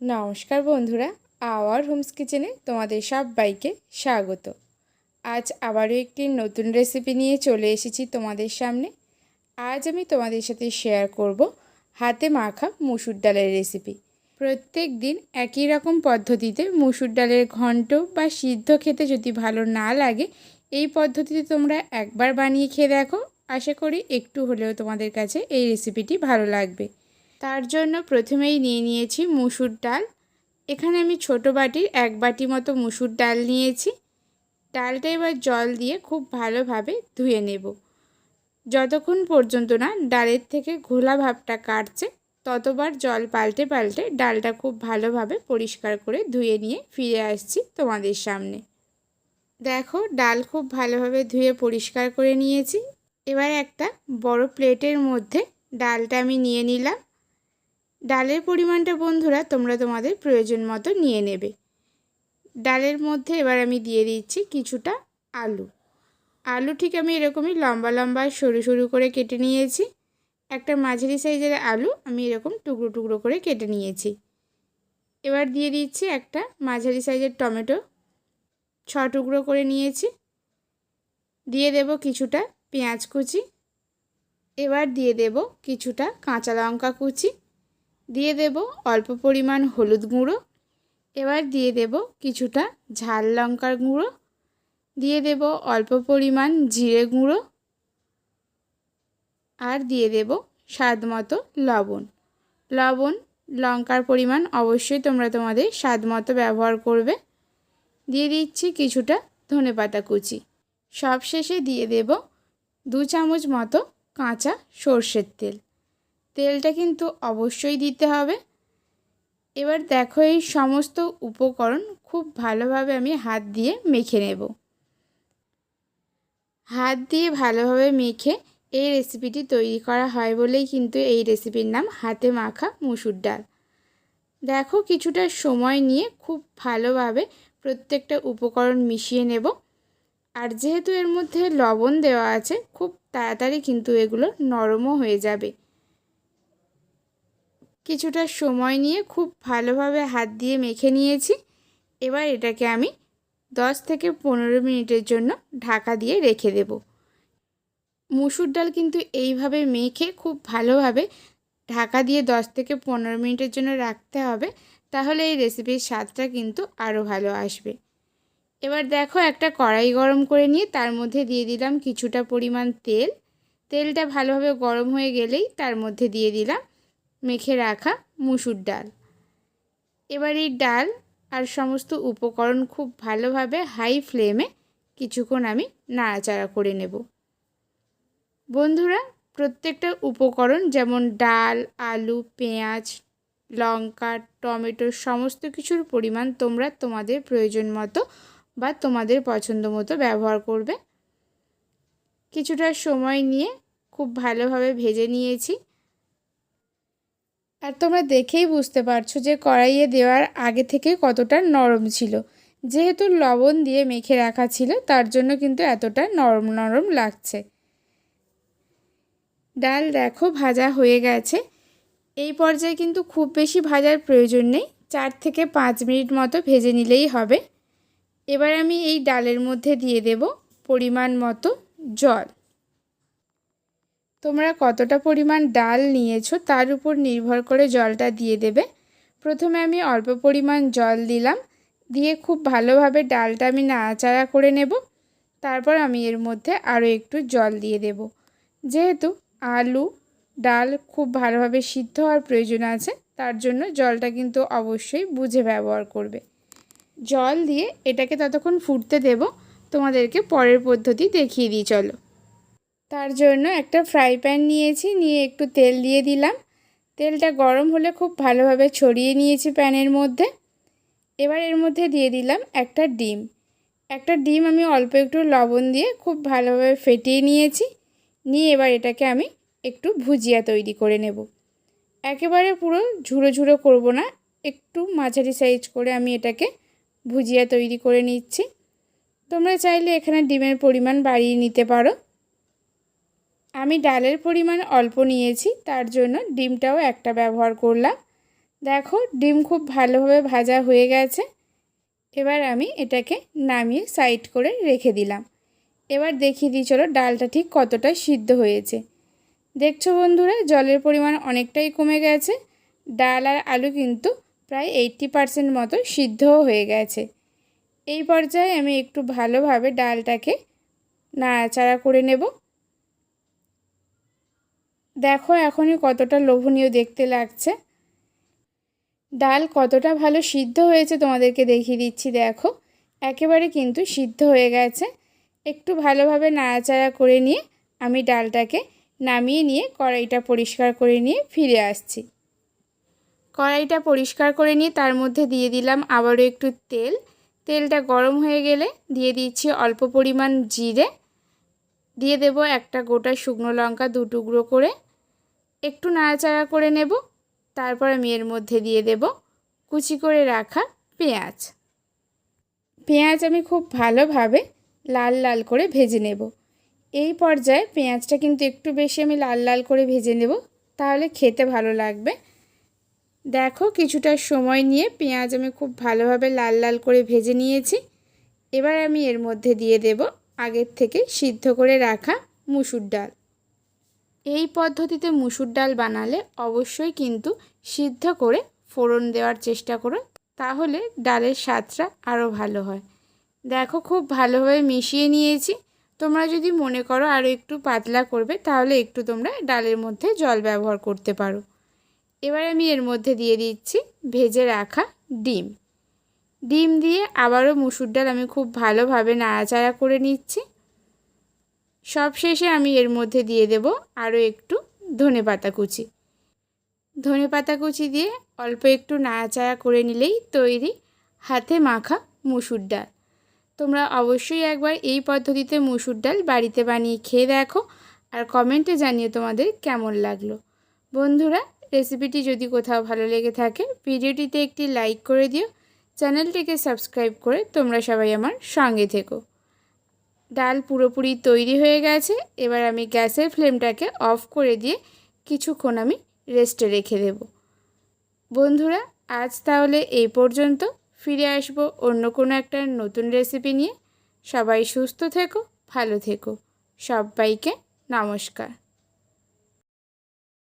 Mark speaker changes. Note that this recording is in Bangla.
Speaker 1: নমস্কার বন্ধুরা, আওয়ার হোমস কিচেনে তোমাদের সবাইকে স্বাগত। আজ আবারও একটি নতুন রেসিপি নিয়ে চলে এসেছি তোমাদের সামনে। আজ আমি তোমাদের সাথে শেয়ার করব হাতে মাখা মুসুর ডালের রেসিপি। প্রত্যেক দিন একই রকম পদ্ধতিতে মুসুর ডালের ঘন্ট বা সিদ্ধ খেতে যদি ভালো না লাগে, এই পদ্ধতিতে তোমরা একবার বানিয়ে খেয়ে দেখো। আশা করি একটু হলেও তোমাদের কাছে এই রেসিপিটি ভালো লাগবে। তার জন্য প্রথমেই নিয়ে নিয়েছি মুসুর ডাল। এখানে আমি ছোট বাটির 1 বাটি মতো মুসুর ডাল নিয়েছি। ডালটা এবার জল দিয়ে খুব ভালোভাবে ধুয়ে নেব। যতক্ষণ পর্যন্ত না ডালের থেকে ঘোলা ভাবটা কাটছে, ততবার জল পাল্টে পাল্টে ডালটা খুব ভালোভাবে পরিষ্কার করে ধুয়ে নিয়ে ফিরে আসছি তোমাদের সামনে। দেখো, ডাল খুব ভালোভাবে ধুয়ে পরিষ্কার করে নিয়েছি। এবার একটা বড় প্লেটের মধ্যে ডালটা আমি নিয়ে নিলাম। ডালের পরিমাণটা বন্ধুরা তোমরা তোমাদের প্রয়োজন মতো নিয়ে নেবে। ডালের মধ্যে এবার আমি দিয়ে দিচ্ছি কিছুটা আলু ঠিক আমি এরকমই লম্বা লম্বা সরু সরু করে কেটে নিয়েছি। একটা মাঝারি সাইজের আলু আমি এরকম টুকরো টুকরো করে কেটে নিয়েছি। এবার দিয়ে দিচ্ছি একটা মাঝারি সাইজের টমেটো 6 টুকরো করে নিয়েছি। দিয়ে দেব কিছুটা পেঁয়াজ কুচি। এবার দিয়ে দেব কিছুটা কাঁচা লঙ্কা কুচি। দিয়ে দেব অল্প পরিমাণ হলুদ গুঁড়ো। এবার দিয়ে দেব কিছুটা ঝাল লঙ্কার গুঁড়ো। দিয়ে দেব অল্প পরিমাণ জিরে গুঁড়ো। আর দিয়ে দেব স্বাদ মতো লবণ। লঙ্কার পরিমাণ অবশ্যই তোমরা তোমাদের স্বাদ মতো ব্যবহার করবে। দিয়ে দিচ্ছি কিছুটা ধনেপাতা কুচি। সবশেষে দিয়ে দেব 2 চামচ মতো কাঁচা সর্ষের তেল। তেলটা কিন্তু অবশ্যই দিতে হবে। এবার দেখো, এই সমস্ত উপকরণ খুব ভালোভাবে আমি হাত দিয়ে মেখে নেব। হাত দিয়ে ভালোভাবে মেখে এই রেসিপিটি তৈরি করা হয় বলেই কিন্তু এই রেসিপির নাম হাতে মাখা মুসুর ডাল। দেখো, কিছুটা সময় নিয়ে খুব ভালোভাবে প্রত্যেকটা উপকরণ মিশিয়ে নেব। আর যেহেতু এর মধ্যে লবণ দেওয়া আছে, খুব তাড়াতাড়ি কিন্তু এগুলো নরমও হয়ে যাবে। কিছুটা সময় নিয়ে খুব ভালোভাবে হাত দিয়ে মেখে নিয়েছি। এবার এটাকে আমি 10 থেকে 15 মিনিটের জন্য ঢাকা দিয়ে রেখে দেব। মুসুর ডাল কিন্তু এইভাবে মেখে খুব ভালোভাবে ঢাকা দিয়ে 10 থেকে 15 মিনিটের জন্য রাখতে হবে, তাহলে এই রেসিপির স্বাদটা কিন্তু আরও ভালো আসবে। এবার দেখো, একটা কড়াই গরম করে নিয়ে তার মধ্যে দিয়ে দিলাম কিছুটা পরিমাণ তেল। তেলটা ভালোভাবে গরম হয়ে গেলেই তার মধ্যে দিয়ে দিলাম মেখে রাখা মুসুর ডাল। এবার এই ডাল আর সমস্ত উপকরণ খুব ভালোভাবে হাই ফ্লেমে কিছুক্ষণ আমি নাড়াচাড়া করে নেব। বন্ধুরা, প্রত্যেকটা উপকরণ যেমন ডাল, আলু, পেঁয়াজ, লঙ্কা, টমেটো সমস্ত কিছুর পরিমাণ তোমরা তোমাদের প্রয়োজন মতো বা তোমাদের পছন্দ মতো ব্যবহার করবে। কিছুটা সময় নিয়ে খুব ভালোভাবে ভেজে নিয়েছি। আর তোমরা দেখেই বুঝতে পারছো যে কড়াইয়ে দেওয়ার আগে থেকে কতটা নরম ছিল। যেহেতু লবণ দিয়ে মেখে রাখা ছিল, তার জন্য কিন্তু এতটা নরম নরম লাগছে। ডাল দেখো ভাজা হয়ে গেছে। এই পর্যায়ে কিন্তু খুব বেশি ভাজার প্রয়োজন নেই, 4 থেকে 5 মিনিট মতো ভেজে নিলেই হবে। এবার আমি এই ডালের মধ্যে দিয়ে দেব পরিমাণ মতো জল। তোমরা কতটা পরিমাণ ডাল নিয়েছো তার উপর নির্ভর করে জলটা দিয়ে দেবে। প্রথমে আমি অল্প পরিমাণ জল দিলাম, দিয়ে খুব ভালোভাবে ডালটা আমি নাড়াচাড়া করে নেব। তারপর আমি এর মধ্যে আরও একটু জল দিয়ে দেব। যেহেতু আলু ডাল খুব ভালোভাবে সিদ্ধ হওয়ার প্রয়োজন আছে, তার জন্য জলটা কিন্তু অবশ্যই বুঝে ব্যবহার করবে। জল দিয়ে এটাকে ততক্ষণ ফুটতে দেব। তোমাদেরকে পরের পদ্ধতি দেখিয়ে দিই চলো। তার জন্য একটা ফ্রাই প্যান নিয়েছি, নিয়ে একটু তেল দিয়ে দিলাম। তেলটা গরম হলে খুব ভালোভাবে ছড়িয়ে নিয়েছি প্যানের মধ্যে। এবার এর মধ্যে দিয়ে দিলাম একটা ডিম আমি অল্প একটু লবণ দিয়ে খুব ভালোভাবে ফেটিয়ে নিয়েছি। নিয়ে এবার এটাকে আমি একটু ভুজিয়া তৈরি করে নেব। একেবারে পুরো ঝুড়ো ঝুড়ো করব না, একটু মাঝারি সাইজ করে আমি এটাকে ভুজিয়া তৈরি করে নিচ্ছি। তোমরা চাইলে এখানে ডিমের পরিমাণ বাড়িয়ে নিতে পারো। আমি ডালের পরিমাণ অল্প নিয়েছি, তার জন্য ডিমটাও একটা ব্যবহার করলাম। দেখো ডিম খুব ভালোভাবে ভাজা হয়ে গেছে। এবার আমি এটাকে নামিয়ে সাইড করে রেখে দিলাম। এবার দেখিয়ে দিই চলো ডালটা ঠিক কতটা সিদ্ধ হয়েছে। দেখছো বন্ধুরা, জলের পরিমাণ অনেকটাই কমে গেছে। ডাল আর আলু কিন্তু প্রায় 80% মতো সিদ্ধও হয়ে গেছে। এই পর্যায়ে আমি একটু ভালোভাবে ডালটাকে নাড়াচাড়া করে নেব। দেখো এখনই কতটা লোভনীয় দেখতে লাগছে। ডাল কতটা ভালো সিদ্ধ হয়েছে তোমাদেরকে দেখিয়ে দিচ্ছি। দেখো একেবারে কিন্তু সিদ্ধ হয়ে গেছে। একটু ভালোভাবে নাড়াচাড়া করে নিয়ে আমি ডালটাকে নামিয়ে নিয়ে কড়াইটা পরিষ্কার করে নিয়ে ফিরে আসছি। কড়াইটা পরিষ্কার করে নিয়ে তার মধ্যে দিয়ে দিলাম আবারও একটু তেল। তেলটা গরম হয়ে গেলে দিয়ে দিচ্ছি অল্প পরিমাণ জিরে, দিয়ে দেব একটা গোটা শুকনো লঙ্কা 2 টুকরো করে। একটু নাড়াচাড়া করে নেব। তারপর আমি এর মধ্যে দিয়ে দেব কুচি করে রাখা পেঁয়াজ। পেঁয়াজ আমি খুব ভালোভাবে লাল লাল করে ভেজে নেব। এই পর্যায়ে পেঁয়াজটা কিন্তু একটু বেশি আমি লাল লাল করে ভেজে নেব, তাহলে খেতে ভালো লাগবে। দেখো কিছুটা সময় নিয়ে পেঁয়াজ আমি খুব ভালোভাবে লাল লাল করে ভেজে নিয়েছি। এবার আমি এর মধ্যে দিয়ে দেব আগের থেকে সিদ্ধ করে রাখা মুসুর ডাল। এই পদ্ধতিতে মুসুর ডাল বানালে অবশ্যই কিন্তু সিদ্ধ করে ফোড়ন দেওয়ার চেষ্টা করো, তাহলে ডালের স্বাদটা আরও ভালো হয়। দেখো খুব ভালোভাবে মিশিয়ে নিয়েছি। তোমরা যদি মনে করো আরও একটু পাতলা করবে, তাহলে একটু তোমরা ডালের মধ্যে জল ব্যবহার করতে পারো। এবার আমি এর মধ্যে দিয়ে দিচ্ছি ভেজে রাখা ডিম। ডিম দিয়ে আবারও মুসুর ডাল আমি খুব ভালোভাবে নাড়াচাড়া করে নিচ্ছি। সবশেষে আমি এর মধ্যে দিয়ে দেব আরও একটু ধনেপাতা কুচি। ধনেপাতা কুচি দিয়ে অল্প একটু নাড়াচাড়া করে নিলেই তৈরি হাতে মাখা মুসুর ডাল। তোমরা অবশ্যই একবার এই পদ্ধতিতে মুসুর ডাল বাড়িতে বানিয়ে খেয়ে দেখো আর কমেন্টে জানিয়ে তোমাদের কেমন লাগলো। বন্ধুরা, রেসিপিটি যদি কোথাও ভালো লেগে থাকে ভিডিওটিতে একটি লাইক করে দিও। চ্যানেলটিকে সাবস্ক্রাইব করে তোমরা সবাই আমার সঙ্গে থেকো। ডাল পুরোপুরি তৈরি হয়ে গেছে। এবার আমি গ্যাসের ফ্লেমটাকে অফ করে দিয়ে কিছুক্ষণ আমি রেস্টে রেখে দেব। বন্ধুরা, আজ তাহলে এই পর্যন্ত। ফিরে আসবো অন্য কোনো একটা নতুন রেসিপি নিয়ে। সবাই সুস্থ থেকো, ভালো থেকো। সবাইকে নমস্কার।